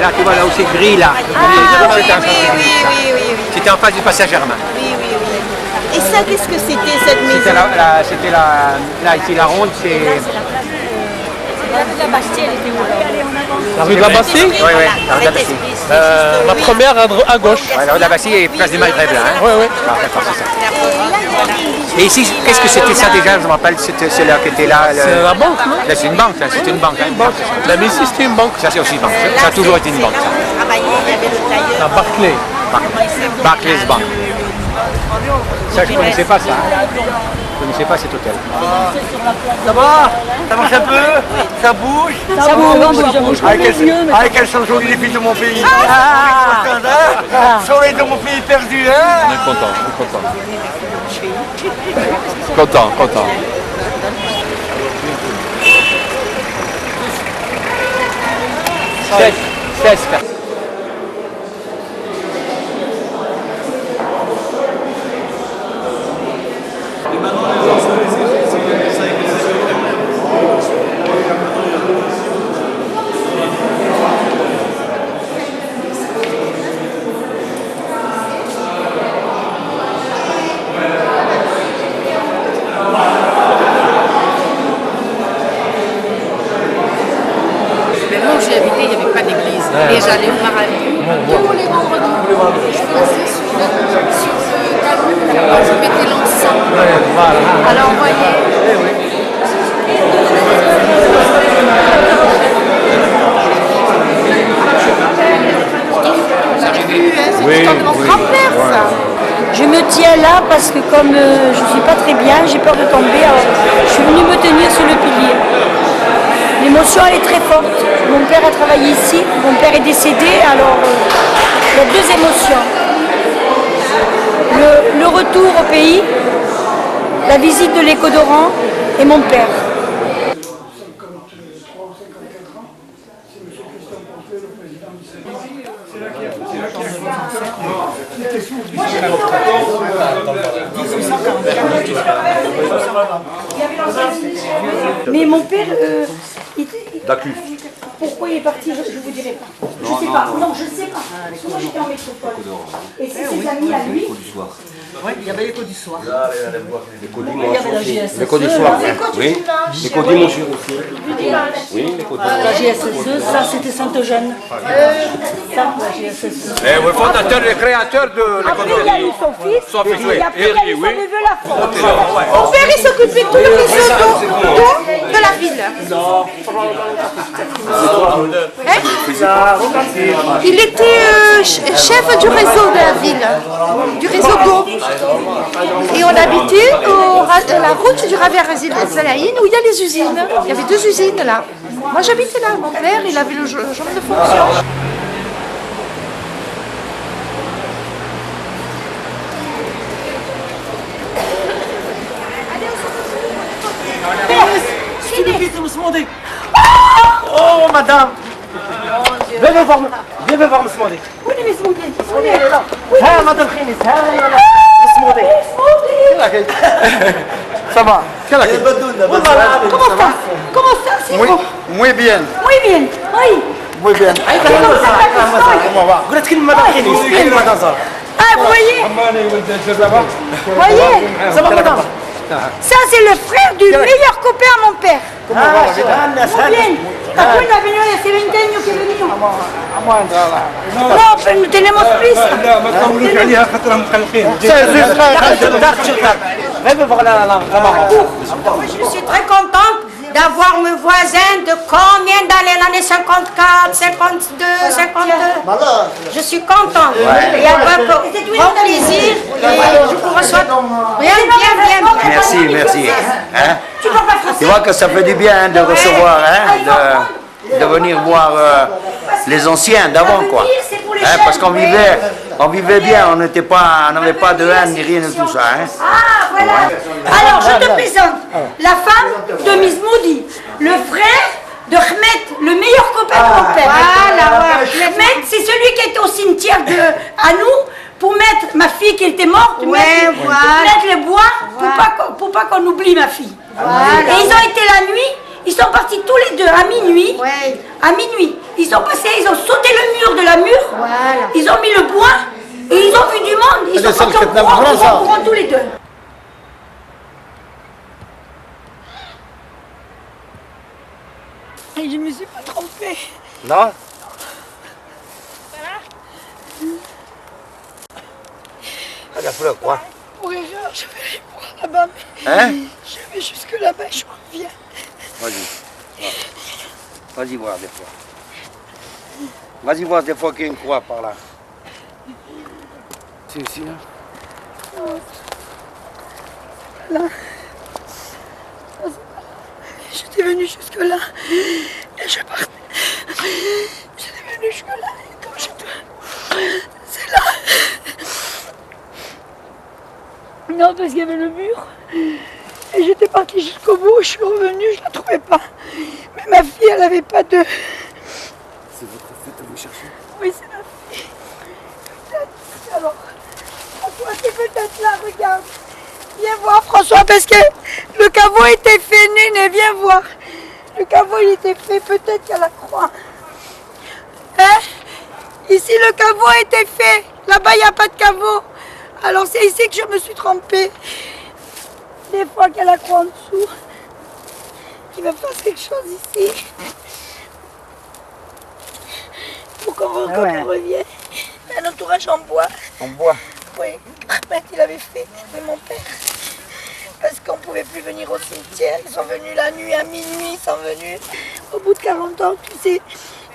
Là, tu vois, là où c'est gris, là. C'était en face du passage Germain. Et ça, qu'est-ce que c'était, cette maison? C'était là, ici, la ronde, c'est... La Bastille, elle était où là? La rue de la Bastille? Oui, oui, la rue de la Bastille. La première à gauche. Ouais, la rue de la Bastille et place du Maghreb, là. Hein. Oui, oui. Ah, d'accord, c'est ça. Et ici, qu'est-ce que c'était ça déjà? Je me rappelle, c'est là qui était là. C'est la banque, non? Là, c'est une banque, là. C'est une banque. Hein. La Messie, c'était une banque. Ça, c'est aussi une banque. Ça a toujours été une banque, ça. La Barclay. Barclays Bank. Ça, je ne connaissais pas ça. Hein. Je ne connaissais pas cet hôtel. Ça va? Ça marche un peu? Ça bouge? Ça bouge. Quelles sont jolies les filles de mon pays! Soleil de mon pays perdu, hein? On est content, content. Sesca. Là où j'ai habité, il n'y avait pas d'église. Et j'allais au paradis. Tous les vendredis. Je passais sur le talon, je mettais l'encens. Alors, vous voyez. C'est l'histoire de mon grand-père, ça. Je me tiens là parce que comme je ne suis pas très bien, j'ai peur de tomber. Alors, je suis venue me tenir sur le pilier. L'émotion elle est très forte. Mon père a travaillé ici, mon père est décédé, alors il y a deux émotions. Le retour au pays, la visite de l'écho d'Oran et mon père. Mais mon père, pourquoi il est parti, je ne vous dirai pas. Je ne sais pas. Non, je ne sais pas. Parce que moi j'étais en métropole. Et c'est ses amis à lui. Oui, il y avait l'écho du soir. L'écho dimanche aussi. L'écho du soir, oui. L'écho dimanche aussi. Oui, l'écho dimanche. La GSSE, ça c'était Saint-Eugène. Ça, la GSSE. Et le fondateur, le créateur de l'école Après, il y a eu son fils, et après, il y a eu son neveu Lafont. Mon père, il s'occupait de tout le réseau d'eau de la ville. Il était chef du réseau de la ville, du réseau d'eau. Et on habitait à la route du Ravia Zalaïn où il y a les usines. Il y avait deux usines là. Moi j'habitais là, mon père il avait le genre de fonction. C'est le fils de Moussemandé. Oh madame! Viens voir Moussemandé. Oui, mais c'est mon bien. Ah madame Khinis, Moussemandé. Ça va? Comment ça? Comment ça, c'est bon? Muy bien. Muy bien. Oui. Muy bien. قلت كلمة madame Khinis, كلمة madame Zara. Ah, vous voyez? Voyez? Ça va madame? Ça, c'est le frère du meilleur copain à mon père. Muy bien. Después la venido de hace 20 años que venimos. No, pero tenemos prisa. Je suis très contente d'avoir mes voisins de combien d'années, l'année 54, 52, 52. Je suis contente. Et avec grand plaisir, je vous reçois bien. Merci. Hein? Tu vois que ça fait du bien de recevoir, hein, de venir voir les anciens d'avant, quoi. Hein, parce qu'on vivait bien, on n'avait pas de haine ni rien de tout ça. Hein. Ah, voilà. Alors, je te présente la femme de Miss Moody, le frère de Ahmed, le meilleur copain de mon père. Voilà, Ahmed, c'est celui qui est au cimetière à nous pour mettre ma fille qui était morte, mettre les bois, pour pas qu'on oublie ma fille. Et ils ont été la nuit, ils sont partis tous les deux à minuit. À minuit, ils sont passés, ils ont sauté le mur de la mur, ils ont mis le bois et ils ont vu du monde. Ils sont partis en courant tous les deux. Et je ne me suis pas trompée. Non. Regarde quoi? Pour erreur, je vais aller voir là-bas, mais Hein? je vais jusque là-bas, je reviens. Vas-y. Vas-y voir des fois. Vas-y voir des fois qu'il y a une croix par là. C'est ici, là. Là. J'étais venue jusque là et je partais. J'étais venue jusque là et comme je dois. C'est là. Non, parce qu'il y avait le mur. Et j'étais partie jusqu'au bout, je suis revenue, je la trouvais pas. Mais ma fille, elle avait pas de. C'est votre fête à vous chercher? Oui, c'est ma fille. Peut-être. Alors, François, c'est peut-être là, regarde. Viens voir, François, parce que le caveau était fait, Néné, viens voir. Le caveau, il était fait, peut-être qu'à la croix. Hein? Ici, le caveau a été fait. Là-bas, il n'y a pas de caveau. Alors, c'est ici que je me suis trompée. Des fois qu'il y a la croix en dessous. Il va faire quelque chose ici. Pour qu'on revienne. Un entourage en bois. En bois. Oui, il avait fait, mais mon père. Parce qu'on ne pouvait plus venir au cimetière. Ils sont venus la nuit, à minuit, ils sont venus. Au bout de 40 ans, tu sais,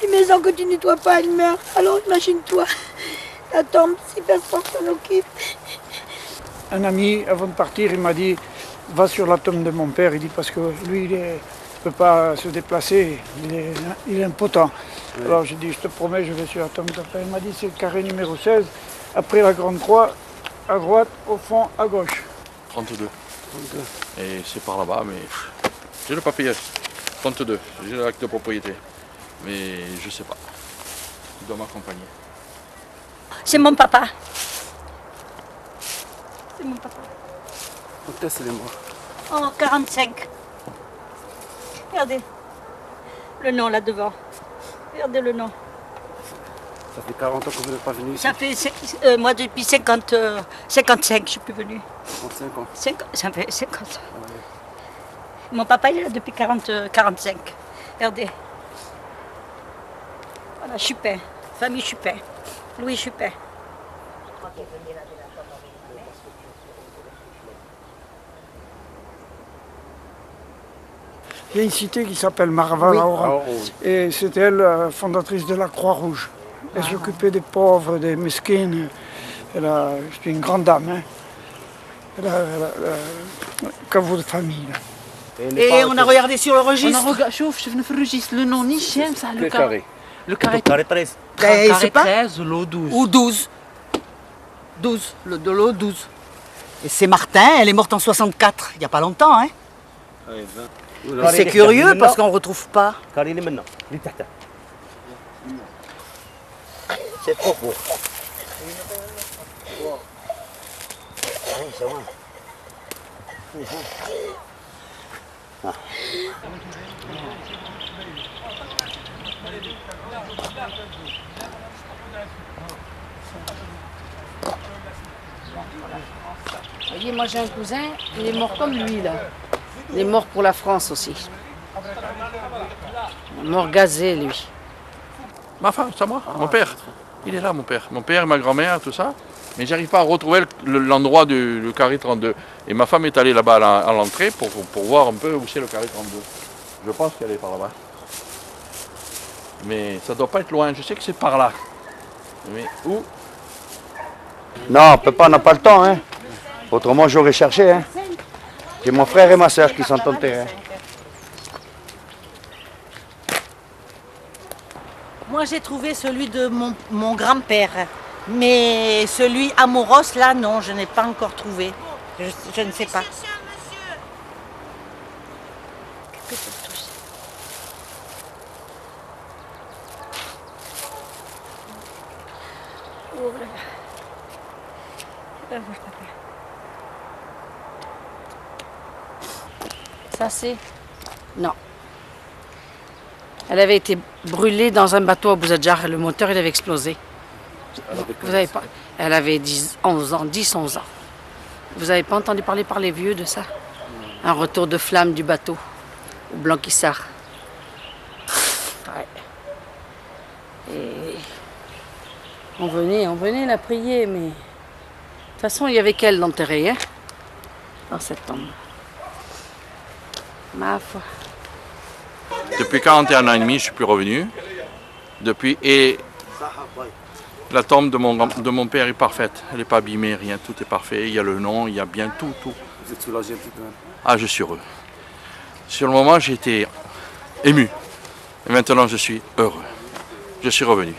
une maison que tu nettoies pas, elle meurt. Alors imagine-toi, la tombe, si personne s'en occupe. Un ami, avant de partir, il m'a dit, va sur la tombe de mon père. Il dit, parce que lui, il ne peut pas se déplacer, il est impotent. Oui. Alors j'ai dit, je te promets, je vais sur la tombe de ton père. Il m'a dit, c'est le carré numéro 16, après la grande croix, à droite, au fond, à gauche. 32. Et c'est par là-bas, mais j'ai le papier. 32, j'ai l'acte de propriété. Mais je sais pas. Il doit m'accompagner. C'est mon papa. C'est mon papa. Quand est-ce qu'il est mort? En 45. Regardez le nom là devant. Regardez le nom. Ça fait 40 ans que vous n'êtes pas venu ici? Ça fait, moi depuis 55, je suis plus venue. 35 ans? Ça fait 50 ans. Ah oui. Mon papa il est là depuis 45. Regardez. Voilà, Chupin. Famille Chupin. Louis Chupin. Il y a une cité qui s'appelle Marva-Laura. Et c'est elle, fondatrice de la Croix-Rouge. Elle s'occupait des pauvres, des mesquines. C'était une grande dame. Hein. Elle a caveau de famille. Là. Et on a regardé sur le registre. شوف شفنا في الريجستر le nom Nichem, ça Le carré. Le carré 13. carré 13, l'eau 12. Ou 12. 12, de l'eau 12. Et c'est Martin, elle est morte en 64, il n'y a pas longtemps. Hein. C'est curieux parce qu'on ne retrouve pas. C'est trop beau. Vous voyez, moi j'ai un cousin, il est mort comme lui là. Il est mort pour la France aussi. Mort gazé lui. Ma femme, c'est à moi, mon père. Il est là, mon père. Mon père, ma grand-mère, tout ça. Mais j'arrive pas à retrouver l'endroit du carré 32. Et ma femme est allée là-bas à l'entrée pour voir un peu où c'est le carré 32. Je pense qu'elle est par là-bas. Mais ça doit pas être loin, je sais que c'est par là. Mais où? Non, papa n'a pas le temps. Hein. Autrement, j'aurais cherché. Hein. J'ai mon frère et ma soeur qui sont enterrés. Hein. Moi j'ai trouvé celui de mon grand-père. Mais celui à Moros, là, non, je n'ai pas encore trouvé. Je ne sais pas. Ça c'est... Non. Elle avait été brûlée dans un bateau à Bouzadjar et le moteur il avait explosé. Vous avez pas... Elle avait 11 ans. Vous n'avez pas entendu parler par les vieux de ça? Un retour de flamme du bateau au Blanquissart. Ouais. Et on venait la prier, mais de toute façon il y avait qu'elle d'enterrer, hein, dans cette tombe. Ma foi. Depuis 41 ans et demi, je ne suis plus revenu. Et la tombe de mon père est parfaite. Elle n'est pas abîmée, rien, tout est parfait. Il y a le nom, il y a bien tout. Vous êtes soulagé un petit peu? Ah, je suis heureux. Sur le moment, j'étais ému. Et maintenant, je suis heureux. Je suis revenu.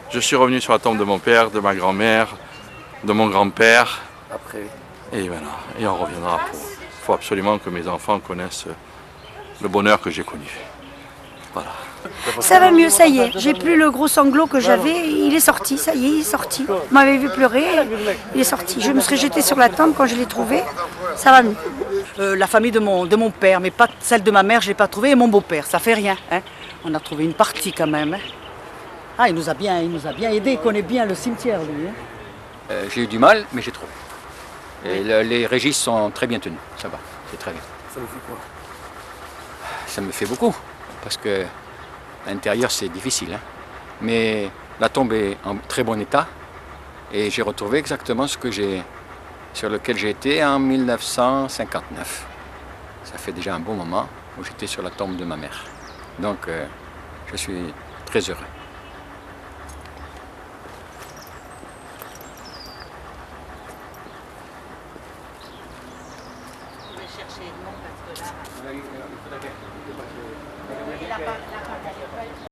Je suis revenu sur la tombe de mon père, de ma grand-mère, de mon grand-père. Après. Et voilà. Et on reviendra pour... Il faut absolument que mes enfants connaissent le bonheur que j'ai connu. Voilà. Ça va mieux, ça y est. J'ai plus le gros sanglot que j'avais. Il est sorti, ça y est, il est sorti. Vous m'avez vu pleurer, il est sorti. Je me serais jetée sur la tombe quand je l'ai trouvé. Ça va mieux. La famille de mon père, mais pas celle de ma mère, je ne l'ai pas trouvée, et mon beau-père, ça fait rien. Hein. On a trouvé une partie quand même. Hein. Ah, il nous a bien aidés, il connaît bien le cimetière, lui. Hein. J'ai eu du mal, mais j'ai trouvé. Et les registres sont très bien tenus, ça va, c'est très bien. Ça vous fait quoi? Ça me fait beaucoup, parce que à l'intérieur c'est difficile. Hein. Mais la tombe est en très bon état, et j'ai retrouvé exactement sur lequel j'ai été en 1959. Ça fait déjà un bon moment où j'étais sur la tombe de ma mère. Donc je suis très heureux.